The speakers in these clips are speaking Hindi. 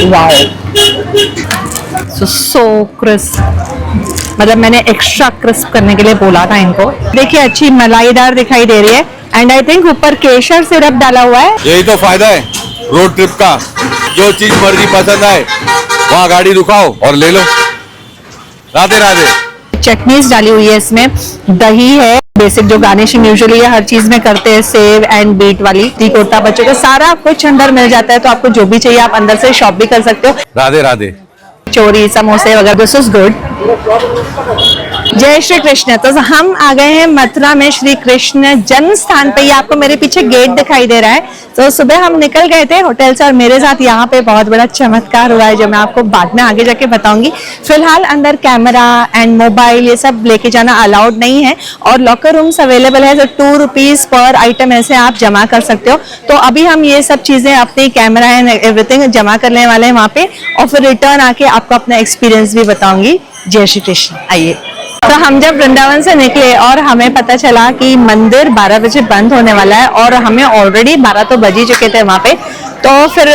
वाओ, सो क्रिस्प। मतलब मैंने एक्स्ट्रा क्रिस्प करने के लिए बोला था इनको। देखिए अच्छी मलाईदार दिखाई दे रही है एंड आई थिंक ऊपर केसर सिरप डाला हुआ है। यही तो फायदा है रोड ट्रिप का, जो चीज मर्जी पसंद आए वहाँ गाड़ी रुकाओ और ले लो। राधे राधे। चटनीज डाली हुई है इसमें, दही है, बेसिक जो गार्निशिंग यूजुअली हर चीज में करते हैं, सेव एंड बीट वाली रिकोटा बच्चों का सारा कुछ अंदर मिल जाता है। तो आपको जो भी चाहिए आप अंदर से शॉप भी कर सकते हो। राधे राधे। चोरी समोसे वगैरह, दिस इज गुड। जय श्री कृष्ण। तो हम आ गए हैं मथुरा में श्री कृष्ण जन्म स्थान पे। ये आपको मेरे पीछे गेट दिखाई दे रहा है। तो सुबह हम निकल गए थे होटल से और मेरे साथ यहाँ पे बहुत बड़ा चमत्कार हुआ है जो मैं आपको बाद में आगे जाके बताऊंगी। फिलहाल अंदर कैमरा एंड मोबाइल ये सब लेके जाना अलाउड नहीं है और लॉकर रूम्स अवेलेबल है। तो 2 रुपीज पर आइटम ऐसे आप जमा कर सकते हो। तो अभी हम ये सब चीजें अपनी कैमरा एंड एवरीथिंग जमा करने वाले हैं वहाँ पे और फिर रिटर्न आके आपको अपना एक्सपीरियंस भी बताऊंगी। जय श्री कृष्ण। आइए। तो हम जब वृंदावन से निकले और हमें पता चला कि मंदिर 12 बजे बंद होने वाला है और हमें ऑलरेडी 12 तो बज ही चुके थे वहां पे। तो फिर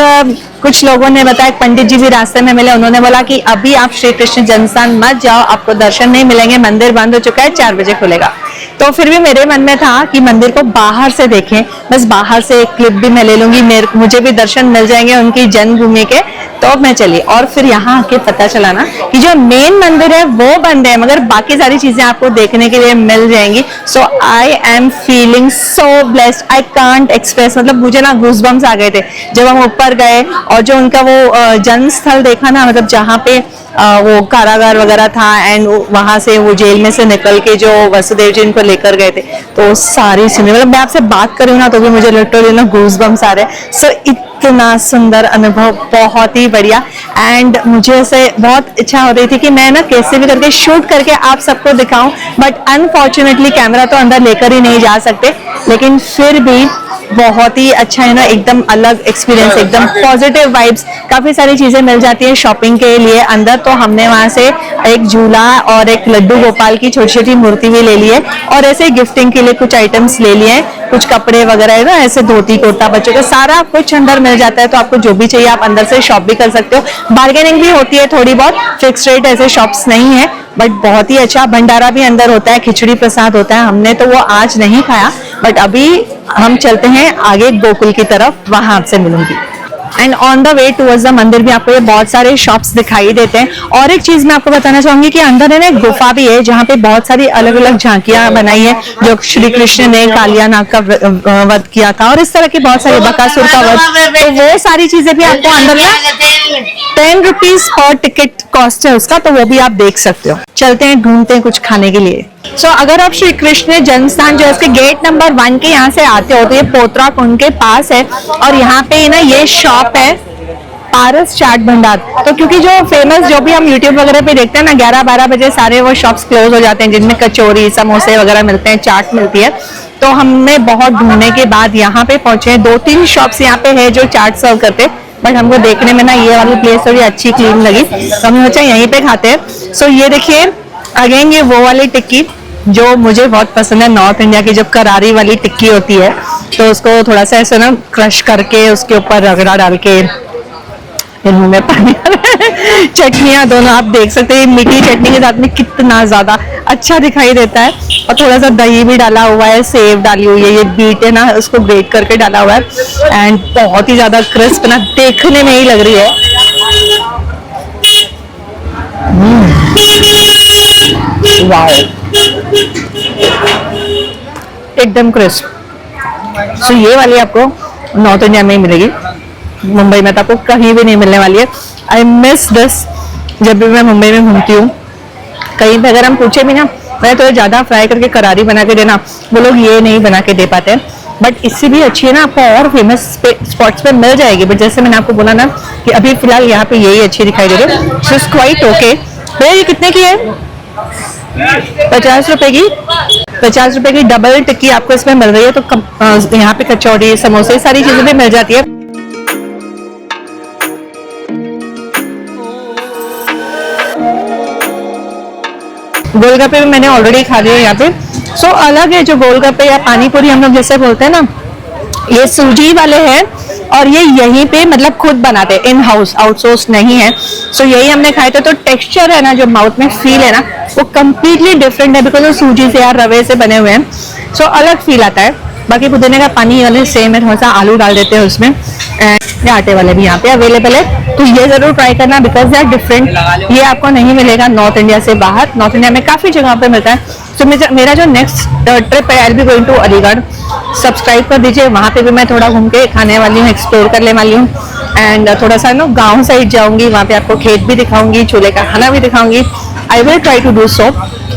कुछ लोगों ने बताया, पंडित जी भी रास्ते में मिले, उन्होंने बोला कि अभी आप श्री कृष्ण जन्मस्थान मत जाओ, आपको दर्शन नहीं मिलेंगे, मंदिर बंद हो चुका है, 4 बजे खुलेगा। तो फिर भी मेरे मन में था कि मंदिर को बाहर से देखें, बस बाहर से एक क्लिप भी मैं ले लूंगी, मुझे भी दर्शन मिल जाएंगे उनकी जन्मभूमि के। तो मैं चली और फिर यहाँ आके पता चला ना कि जो मेन मंदिर है वो बंद है, मगर बाकी सारी चीजें आपको देखने के लिए मिल जाएंगी। So I am feeling so blessed, I can't express. मतलब मुझे ना गूज़बम्स आ गए थे जब हम ऊपर गए और जो उनका वो जन्म स्थल देखा ना, मतलब जहाँ पे वो कारागार वगैरह था एंड वहां से वो जेल में से निकल के जो वसुदेव जी इनको लेकर गए थे, तो सारी सीन, मतलब मैं आपसे बात करूँ ना तो भी मुझे लिटरली ना गूज़बम्स आ रहे हैं। सो इतना सुंदर अनुभव, बहुत ही बढ़िया। एंड मुझे ऐसे बहुत इच्छा हो रही थी कि मैं ना कैसे भी करके शूट करके आप सबको दिखाऊं, बट अनफॉर्चुनेटली कैमरा तो अंदर लेकर ही नहीं जा सकते। लेकिन फिर भी बहुत ही अच्छा है ना, एकदम अलग एक्सपीरियंस, एकदम पॉजिटिव वाइब्स, काफी सारी चीजें मिल जाती है शॉपिंग के लिए अंदर। तो हमने वहां से एक झूला और एक लड्डू गोपाल की छोटी छोटी मूर्ति भी ले ली है और ऐसे गिफ्टिंग के लिए कुछ आइटम्स ले लिए हैं, कुछ कपड़े वगैरह है ना, ऐसे धोती कुर्ता बच्चों का सारा कुछ अंदर मिल जाता है। तो आपको जो भी चाहिए आप अंदर से शॉप भी कर सकते हो, बार्गेनिंग भी होती है थोड़ी बहुत, फिक्स रेट ऐसे शॉप्स नहीं है, बट बहुत ही अच्छा। भंडारा भी अंदर होता है, खिचड़ी प्रसाद होता है, हमने तो वो आज नहीं खाया, बट अभी हम चलते हैं आगे गोकुल की तरफ, वहां आपसे मिलूंगी। And on the way towards the मंदिर भी आपको ये बहुत सारे शॉप्स दिखाई देते हैं। और एक चीज मैं आपको बताना चाहूंगी कि अंदर है ना एक गुफा भी है जहाँ पे बहुत सारी अलग अलग झांकियां बनाई है, जो श्री कृष्ण ने कालिया नाग का वध किया था और इस तरह की बहुत सारी, बकासुर का वध, तो वो सारी चीजें भी आपको अंदर ना 10 रुपीज पर टिकट कॉस्ट है उसका, तो वो भी आप देख सकते हो। चलते हैं, ढूंढते हैं कुछ खाने के लिए। सो अगर आप श्री कृष्ण जन्मस्थान जो है उसके गेट नंबर 1 के यहाँ से आते हो तो ये पोत्रा कुंड के पास है और यहाँ पे ना ये शॉप है पारस चाट भंडार। तो क्योंकि जो फेमस, जो भी हम यूट्यूब वगैरह पे देखते हैं ना, 11-12 बजे सारे वो शॉप्स क्लोज हो जाते हैं जिनमें कचौरी समोसे वगैरह मिलते हैं, चाट मिलती है। तो हमने बहुत ढूंढने के बाद यहाँ पे पहुंचे। 2-3 शॉप्स यहाँ पे है जो चाट सर्व करते, बट हमको देखने में ना ये वाली प्लेस थोड़ी अच्छी क्लीन लगी, तो हमने सोचा यहीं पे खाते हैं। सो ये देखिए अगेन ये वो वाली टिक्की जो मुझे बहुत पसंद है, नॉर्थ इंडिया की जो करारी वाली टिक्की होती है, तो उसको थोड़ा सा ऐसे ना क्रश करके उसके ऊपर रगड़ा डाल के, मुंह में पानी आ रहा है। चटनियाँ दोनों आप देख सकते हैं, मीठी चटनी के साथ में कितना ज्यादा अच्छा दिखाई देता है। और थोड़ा सा दही भी डाला हुआ है, सेव डाली हुई है, ये बीट है ना उसको ग्रेट करके डाला हुआ है एंड बहुत ही ज्यादा क्रिस्प ना देखने में ही लग रही है। वाओ, एकदम क्रिस्प। तो ये वाली आपको नॉर्थ इंडिया में ही मिलेगी, मुंबई में तो आपको कहीं भी नहीं मिलने वाली है। I miss this. जब भी मैं मुंबई में घूमती हूँ कहीं पे अगर हम पूछे भी ना, मैं तो ज्यादा फ्राई करके करारी बना के देना, वो लोग ये नहीं बना के दे पाते हैं, बट इससे भी अच्छी है ना, आपको और फेमस स्पॉट्स पे मिल जाएगी। बट जैसे मैंने आपको बोला ना कि अभी फिलहाल यहाँ पे यही अच्छी दिखाई दे रही है। So it's quite okay. भैया ये कितने की है? 50 रुपए की। 50 रुपए की डबल टिक्की आपको इसमें मिल रही है। तो यहाँ पे कचौड़ी समोसे सारी चीजें भी मिल जाती है। गोलगप्पे भी मैंने ऑलरेडी खा लिए यहाँ पे। सो अलग है जो गोलगप्पे या पानी पूरी हम लोग जैसे बोलते हैं ना, ये सूजी वाले हैं और ये यहीं पे मतलब खुद बनाते हैं इन हाउस, आउटसोर्स नहीं है। सो यही हमने खाए थे, तो टेक्सचर है ना जो माउथ में फील है ना वो कम्प्लीटली डिफरेंट है, बिकॉज वो सूजी से या रवे से बने हुए हैं। सो अलग फील आता है। बाकी पुदीने का पानी वाले सेम है, थोड़ा सा आलू डाल देते हैं उसमें। ये आटे वाले भी यहाँ पे अवेलेबल है, तो ये जरूर ट्राई करना बिकॉज दे आर डिफरेंट। ये आपको नहीं मिलेगा नॉर्थ इंडिया से बाहर, नॉर्थ इंडिया में काफी जगह पे मिलता है। तो मेरा जो नेक्स्ट ट्रिप है, I will be going to Aligarh. Subscribe कर दीजिए, वहां पे भी मैं थोड़ा घूम के खाने वाली हूँ, एक्सप्लोर करने वाली हूँ। एंड थोड़ा सा ना गाँव साइड जाऊंगी, वहां पे आपको खेत भी दिखाऊंगी, चूल्हे का खाना भी दिखाऊंगी। I will try to do so.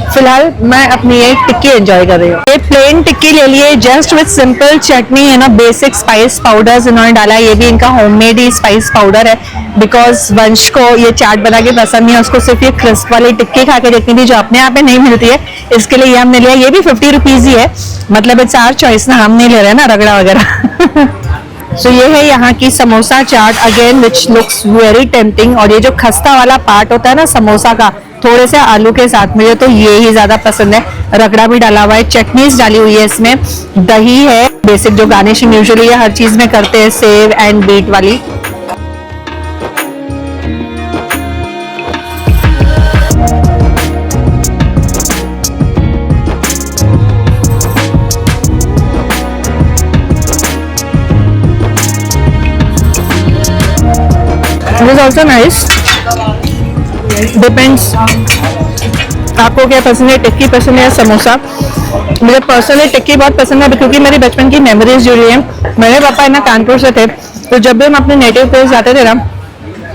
फिलहाल मैं अपनी एक टिक्की एंजॉय कर रही हूँ। ये प्लेन टिक्की ले लिए जस्ट विथ सिंपल चटनी है ना, बेसिक स्पाइस पाउडर्स इन्होंने डाला है। ये भी इनका होममेड ही स्पाइस पाउडर है, बिकॉज वंश को ये चाट बना के पसंद नहीं है, उसको सिर्फ ये क्रिस्प वाली टिक्की खा के देखनी थी जो अपने यहाँ पे नहीं मिलती है, इसके लिए ये हमने लिया। ये भी 50 रुपीज ही है, मतलब इट्स आवर चॉइस ना, हम नहीं ले रहे हैं ना रगड़ा वगैरह। सो ये है यहाँ की samosa chaat again which looks very tempting. और ये जो खस्ता वाला पार्ट होता है ना समोसा का, थोड़े से आलू के साथ, मुझे तो ये ही ज्यादा पसंद है। रगड़ा भी डाला हुआ है, चटनीज डाली हुई है इसमें, दही है, बेसिक जो गार्निशिंग यूजुअली हर चीज में करते हैं, सेव एंड बीट वाली। It is also nice. Depends आपको क्या पसंद है, टिक्की पसंद है या समोसा। मुझे पर्सनली टिक्की बहुत पसंद है क्योंकि मेरी बचपन की मेमोरीज जुड़ी है। मेरे पापा है ना कानपुर से थे, तो जब भी हम अपने नेटिव प्लेस जाते थे ना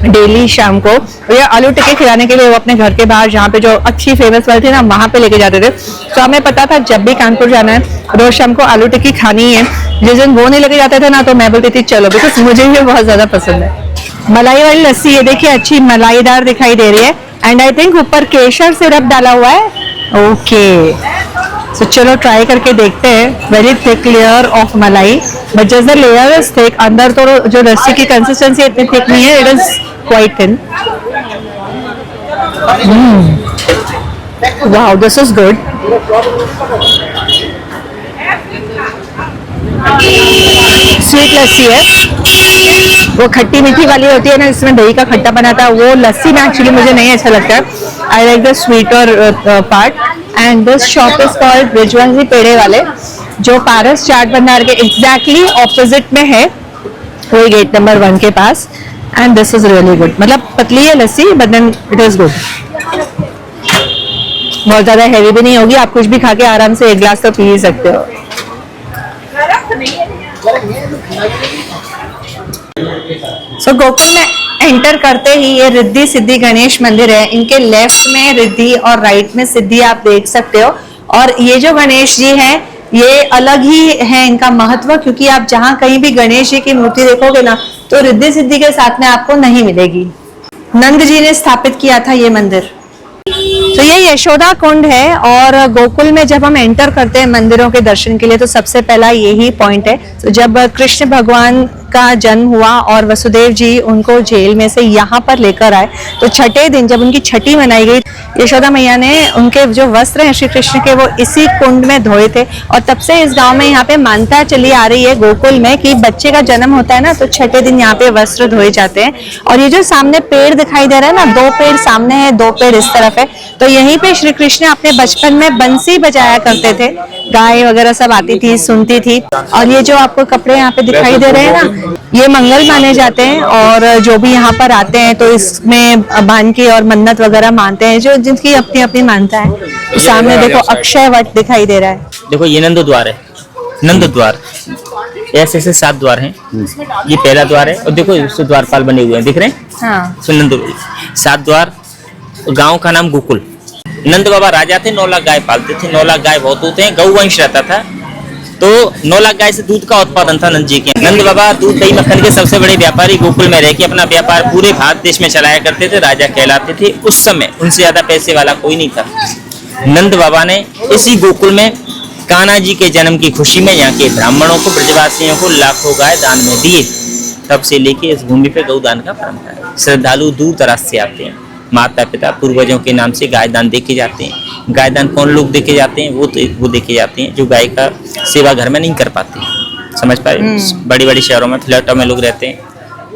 डेली शाम को, तो ये आलू टिक्की खिलाने के लिए वो अपने घर के बाहर जहाँ पे जो अच्छी फेमस वाली थी ना वहाँ पे लेके जाते थे। तो हमें पता था जब भी कानपुर जाना है रोज शाम को आलू टिक्की खानी है। जिस दिन वो नहीं लेके जाते थे ना तो मैं बोलती थी चलो, बिकॉज मुझे ये बहुत ज्यादा पसंद है। मलाई वाली लस्सी ये देखिए अच्छी मलाईदार दिखाई दे रही है, एंड आई थिंक ऊपर केसर सिरप डाला हुआ है। ओके सो चलो ट्राई करके देखते हैं। वेरी थिक लेयर ऑफ मलाई, but just the layer is thick, अंदर तो जो लस्सी की कंसिस्टेंसी इतनी थिक नहीं है, it is quite thin. Wow this is good. Sweet lassi है, वो खट्टी मीठी वाली होती है ना, इसमें दही का खट्टा बनाता है, वो लस्सी में एक्चुअली मुझे नहीं अच्छा लगता है। I like the sweeter part. And this shop is called रिजवांसी पेड़े वाले, जो पारस चाट भंडार के एग्जैक्टली ऑपोजिट में है, वही गेट नंबर 1 के पास। And this is really good, मतलब पतली है lassi but then it is good. बहुत ज्यादा हैवी भी नहीं होगी, आप कुछ भी खा के आराम से एक गिलास तो पी ही सकते हो। सो गोकुल में एंटर करते ही ये रिद्धि सिद्धि गणेश मंदिर है। इनके लेफ्ट में रिद्धि और राइट में सिद्धि आप देख सकते हो। और ये जो गणेश जी हैं ये अलग ही है इनका महत्व, क्योंकि आप जहां कहीं भी गणेश जी की मूर्ति देखोगे ना तो रिद्धि सिद्धि के साथ में आपको नहीं मिलेगी। नंद जी ने स्थापित किया था ये मंदिर। तो ये यशोदा कुंड है, और गोकुल में जब हम एंटर करते हैं मंदिरों के दर्शन के लिए तो सबसे पहला यही पॉइंट है। तो जब कृष्ण भगवान का जन्म हुआ और वसुदेव जी उनको जेल में से यहाँ पर लेकर आए, तो छठे दिन जब उनकी छठी मनाई गई, यशोदा मैया ने उनके जो वस्त्र हैं श्री कृष्ण के वो इसी कुंड में धोए थे। और तब से इस गांव में यहाँ पे मान्यता चली आ रही है गोकुल में कि बच्चे का जन्म होता है ना तो छठे दिन यहाँ पे वस्त्र धोए जाते हैं। और ये जो सामने पेड़ दिखाई दे रहा है ना, 2 पेड़ सामने है, 2 पेड़ इस तरफ है, तो यहीं पे श्री कृष्ण अपने बचपन में बंसी बजाया करते थे, गाय वगैरह सब आती थी, सुनती थी। और ये जो आपको कपड़े यहाँ पे दिखाई दे रहे हैं ना, ये मंगल माने जाते हैं, और जो भी यहाँ पर आते हैं तो इसमें बांध के और मन्नत वगैरह मानते हैं, जो जिनकी अपनी अपनी मानता है। तो सामने देखो अक्षय वट दिखाई दे रहा है। देखो ये नंद द्वार है, नंद द्वार, ऐसे ऐसे 7 द्वार हैं। ये पहला द्वार है, और देखो इससे द्वारपाल बने हुए हैं, दिख रहे हैं? हाँ। सो नंद 7 द्वार। गांव का नाम गोकुल। नंद बाबा राजा थे, 9 लाख गाय पालते थे, 9 लाख गाय बहुत होते हैं, गौवंश रहता था, तो 9 लाख गाय से दूध का उत्पादन था नंद जी के। नंद बाबा दूध दही मक्खन के सबसे बड़े व्यापारी गोकुल में रह के अपना व्यापार पूरे भारत देश में चलाया करते थे, राजा कहलाते थे। उस समय उनसे ज्यादा पैसे वाला कोई नहीं था। नंद बाबा ने इसी गोकुल में कान्हा जी के जन्म की खुशी में यहाँ के ब्राह्मणों को, ब्रजवासियों को लाखों गाय दान में दिए। तब से लेके इस भूमि पे गौदान का परंपरा है। श्रद्धालु दूर दराज से आते हैं, माता पिता पूर्वजों के नाम से गाय दान देके जाते हैं। गाय दान कौन लोग देके जाते हैं? वो देके जाते हैं जो गाय का सेवा घर में नहीं कर पाते। समझ पाए, बड़ी बड़ी शहरों में फ्लैटों में लोग रहते हैं,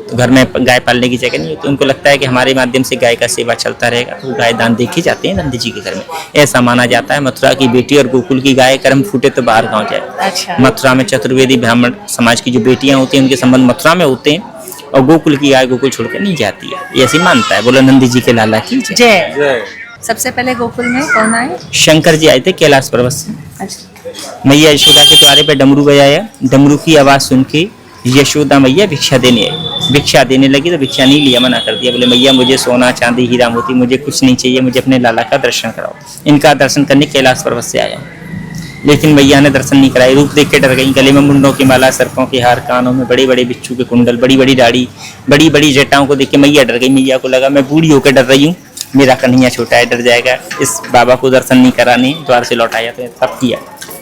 तो घर में गाय पालने की जगह नहीं है, तो उनको लगता है कि हमारे माध्यम से गाय का सेवा चलता रहेगा, तो गाय दान देखे जाते हैं नंद जी के घर में। ऐसा माना जाता है मथुरा की बेटी और गोकुल की गाय कर्म फूटे तो बाहर गाँव जाए। अच्छा। मथुरा में चतुर्वेदी ब्राह्मण समाज की जो बेटियां होती हैं उनके संबंध मथुरा में होते हैं, और गोकुल की गाय गोकुल छोड़कर नहीं जाती है, ऐसी मानता है। बोलो नंदी जी के लाला की जय। जय। सबसे पहले गोकुल में कौन आए? शंकर जी आए थे कैलाश पर्वत से। अच्छा। मैया यशोदा के द्वारे पे डमरू बजाया, डमरू की आवाज सुन के यशोदा मैया भिक्षा देने आई। भिक्षा देने लगी तो भिक्षा नहीं लिया, मना कर दिया। बोले मैया मुझे सोना चांदी हीरा मोती मुझे कुछ नहीं चाहिए, मुझे अपने लाला का दर्शन कराओ। इनका दर्शन करने कैलाश पर्वत से आया, लेकिन मैया ने दर्शन नहीं कराई। रूप देख के डर गई। गले में मुंडों की माला, सर्पों के हार, कानों में बड़े बड़े बिच्छू के कुंडल, बड़ी बड़ी दाढ़ी, बड़ी बड़ी जटाओं को देख के मैया डर गई। मैया को लगा मैं बूढ़ी होकर डर रही हूँ, मेरा कन्हैया छोटा है, डर जाएगा, इस बाबा को दर्शन नहीं कराने, द्वार से लौटाया। तो तब किया।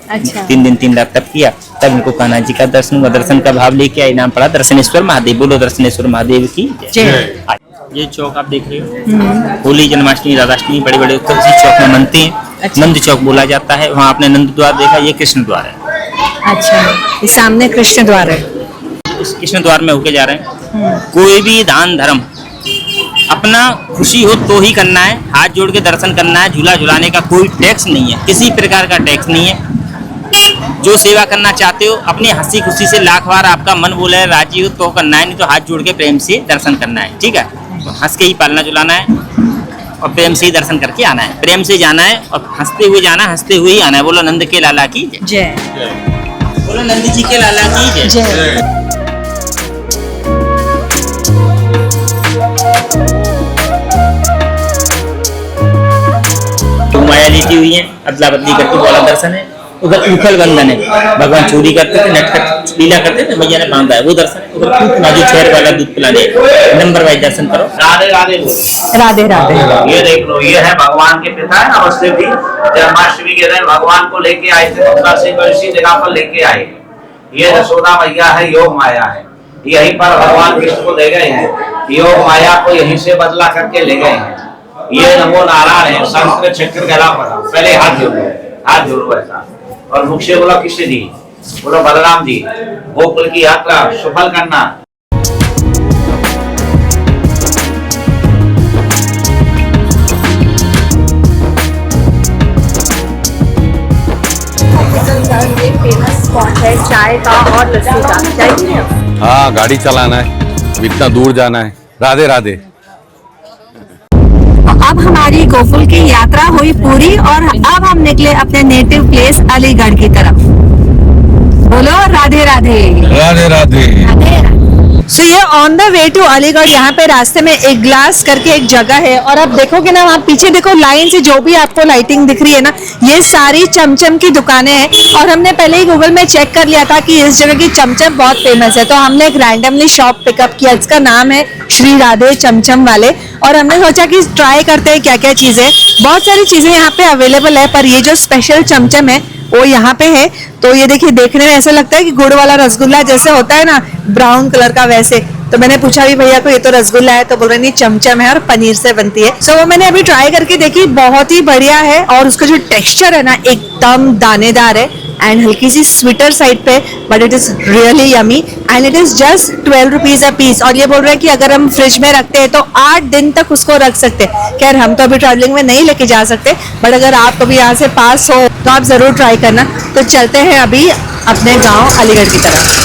अच्छा। 3 दिन 3 रात तप किया, तब इनको कान्हा जी का दर्शन हुआ। दर्शन का भाव लेके आई, नाम पड़ा दर्शनेश्वर महादेव। बोलो दर्शनेश्वर महादेव की जय। ये चौक आप देख रहे हो, होली, जन्माष्टमी, राधाष्टमी बड़े बड़े उत्सव इसी चौक में मनते हैं। अच्छा। नंद चौक बोला जाता है। वहाँ आपने नंद द्वार देखा, ये कृष्ण द्वार है। अच्छा, ये सामने कृष्ण द्वार है। इस कृष्ण द्वार में होके जा रहे हैं। कोई भी दान धर्म अपना खुशी हो तो ही करना है, हाथ जोड़ के दर्शन करना है। झूला झुलाने का कोई टैक्स नहीं है, किसी प्रकार का टैक्स नहीं है। जो सेवा करना चाहते हो अपनी हंसी खुशी से, लाख बार आपका मन बोले राजी हो तो करना है, नहीं तो हाथ जोड़ के प्रेम से दर्शन करना है। ठीक है, तो हंस के ही पालना झुलाना है और प्रेम से ही दर्शन करके आना है। प्रेम से जाना है और हंसते हुए जाना है, हंसते हुए ही आना है। बोलो नंद के लाला की जय। बोलो नंद जी के लाला की जय। माया लेती हुई है, अदला बदली करके बोला दर्शन है। उधर उखल बंधन है, भगवान चोरी करते थे, नटखट लीला करते थे, मैया ने बांधा है वो दर्शन। उधर दूध जो छेर वाला दूध पिलाने, नंबर वाइज दर्शन करो। राधे राधे राधे राधे। ये देख लो, ये है भगवान के पिता है। अवश्य भी जन्माष्टमी के दिन भगवान को लेके आए थे, मथुरा से इसी जगह पर लेके आए। ये यशोदा मैया है, योग माया है। यहीं पर भगवान कृष्ण को ले गए हैं, योग माया को यहीं से बदला करके ले गए हैं। ये नमो नारायण है, संस्कृत चक्र गला पड़ा। पहले हाथ जोड़ो, हाथ जोड़ो ऐसा, और मुख से बोलो कृष्ण जी, बोलो बलराम जी, गोकुल की यात्रा सफल करना। फेमस स्पॉट है चाय का और लस्सी का। जाएंगे? हाँ, गाड़ी चलाना है, इतना दूर जाना है। राधे राधे। अब हमारी गोकुल की यात्रा हुई पूरी और अब हम निकले अपने नेटिव प्लेस अलीगढ़ की तरफ। बोलो राधे राधे। राधे राधे। सो ये on the way to Aligarh, यहाँ पे रास्ते में एक ग्लास करके एक जगह है, और आप देखोगे ना वहाँ पीछे देखो लाइन से जो भी आपको लाइटिंग दिख रही है ना, ये सारी चमचम की दुकानें हैं। और हमने पहले ही गूगल में चेक कर लिया था कि इस जगह की चमचम बहुत फेमस है, तो हमने एक रैंडमली शॉप पिकअप किया। इसका नाम है श्री राधे चमचम वाले, और हमने सोचा कि ट्राई करते हैं क्या क्या चीजें। बहुत सारी चीजें यहाँ पे अवेलेबल है, पर ये जो स्पेशल चमचम है वो यहाँ पे है। तो ये देखिए, देखने में ऐसा लगता है कि गुड़ वाला रसगुल्ला जैसे होता है ना, ब्राउन कलर का, वैसे। तो मैंने पूछा भी भैया को ये तो रसगुल्ला है, तो बोल रहे नहीं चमचम है और पनीर से बनती है। सो वो मैंने अभी ट्राई करके देखी, बहुत ही बढ़िया है। और उसका जो टेक्सचर है ना, एकदम दानेदार है एंड हल्की सी स्वीटर साइड पे, but it is really yummy and it is just 12 rupees a piece. और ये बोल रहे हैं कि अगर हम फ्रिज में रखते हैं तो 8 दिन तक उसको रख सकते हैं। खैर हम तो अभी ट्रैवलिंग में नहीं लेके जा सकते, बट अगर आप कभी यहाँ से पास हो तो आप जरूर ट्राई करना। तो चलते हैं अभी अपने गाँव अलीगढ़ की तरफ।